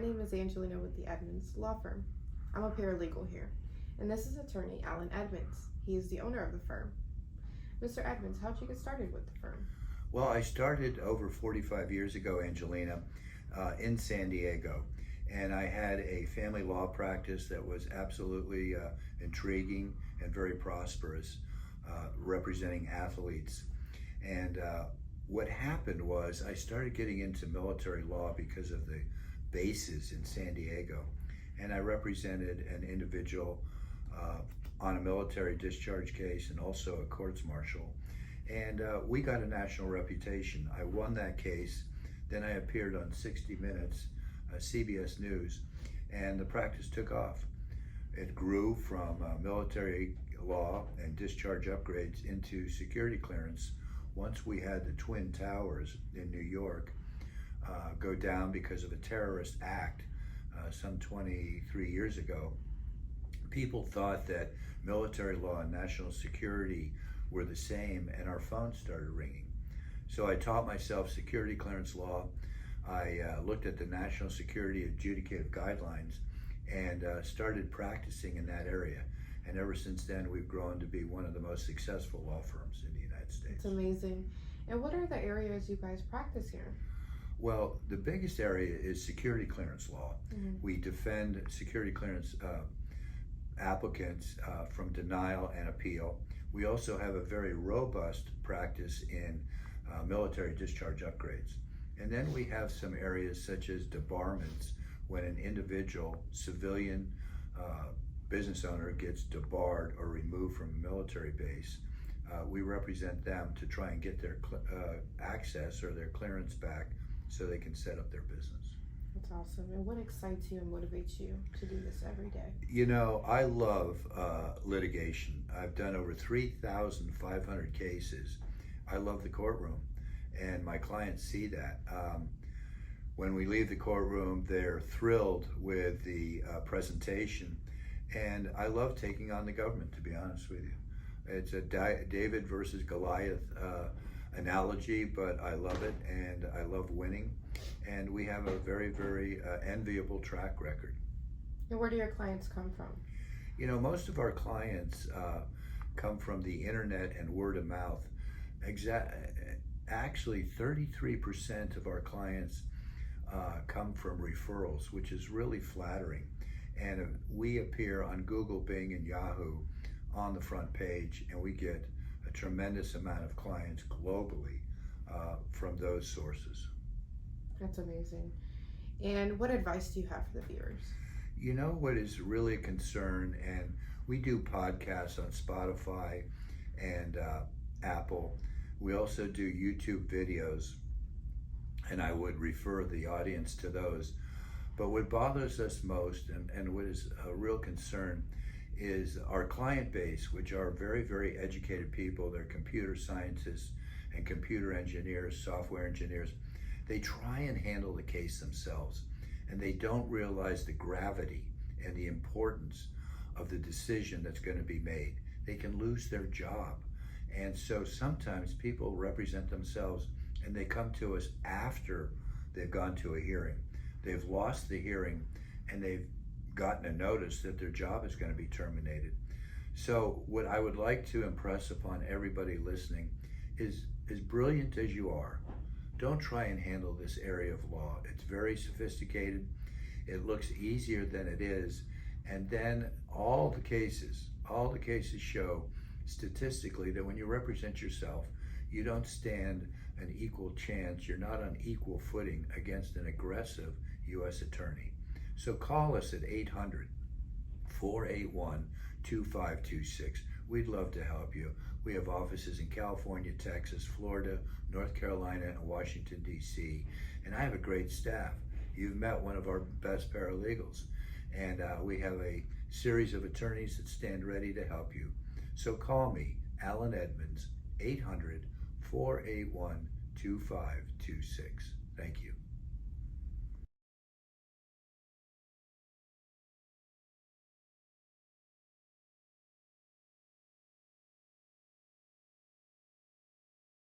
name is Angelina with the Edmunds Law Firm. I'm a paralegal here, and this is Attorney Alan Edmunds. He is the owner of the firm. Mr. Edmunds, how'd you get started with the firm? Well, I started over 45 years ago, Angelina, in San Diego. And I had a family law practice that was absolutely intriguing and very prosperous, representing athletes. And what happened was I started getting into military law because of the bases in San Diego. And I represented an individual on a military discharge case and also a courts-martial. And we got a national reputation. I won that case. Then I appeared on 60 Minutes, CBS News, and the practice took off. It grew from military law and discharge upgrades into security clearance. Once we had the Twin Towers in New York go down because of a terrorist act some 23 years ago, people thought that military law and national security were the same, and our phones started ringing. So I taught myself security clearance law. I looked at the National Security Adjudicative Guidelines and started practicing in that area. And ever since then, we've grown to be one of the most successful law firms in the United States. It's amazing. And what are the areas you guys practice here? Well, the biggest area is security clearance law. Mm-hmm. We defend security clearance applicants from denial and appeal. We also have a very robust practice in military discharge upgrades. And then we have some areas such as debarments, when an individual, civilian business owner gets debarred or removed from a military base. We represent them to try and get their access or their clearance back so they can set up their business. That's awesome. And what excites you and motivates you to do this every day? You know, I love litigation. I've done over 3,500 cases. I love the courtroom, and my clients see that. When we leave the courtroom, they're thrilled with the presentation, and I love taking on the government, to be honest with you. It's a David versus Goliath analogy, but I love it, and I love winning, and we have a very, very enviable track record. And where do your clients come from? You know, most of our clients come from the internet and word of mouth. Actually, 33% of our clients come from referrals, which is really flattering. And we appear on Google, Bing, and Yahoo on the front page, and we get a tremendous amount of clients globally from those sources. That's amazing. And what advice do you have for the viewers? You know what is really a concern, and we do podcasts on Spotify and Apple. We also do YouTube videos, and I would refer the audience to those. But what bothers us most, and what is a real concern, is our client base, which are very, very educated people. They're computer scientists and computer engineers, software engineers. They try and handle the case themselves, and they don't realize the gravity and the importance of the decision that's going to be made. They can lose their job. And so sometimes people represent themselves and they come to us after they've gone to a hearing. They've lost the hearing and they've gotten a notice that their job is going to be terminated. So what I would like to impress upon everybody listening is, as brilliant as you are, don't try and handle this area of law. It's very sophisticated. It looks easier than it is. And then all the cases show statistically that when you represent yourself, you don't stand an equal chance. You're not on equal footing against an aggressive U.S. attorney. So call us at 800-481-2526. We'd love to help you. We have offices in California, Texas, Florida, North Carolina, and Washington, D.C. And I have a great staff. You've met one of our best paralegals. And we have a series of attorneys that stand ready to help you. So call me, Alan Edmunds, 800-481-2526. Thank you.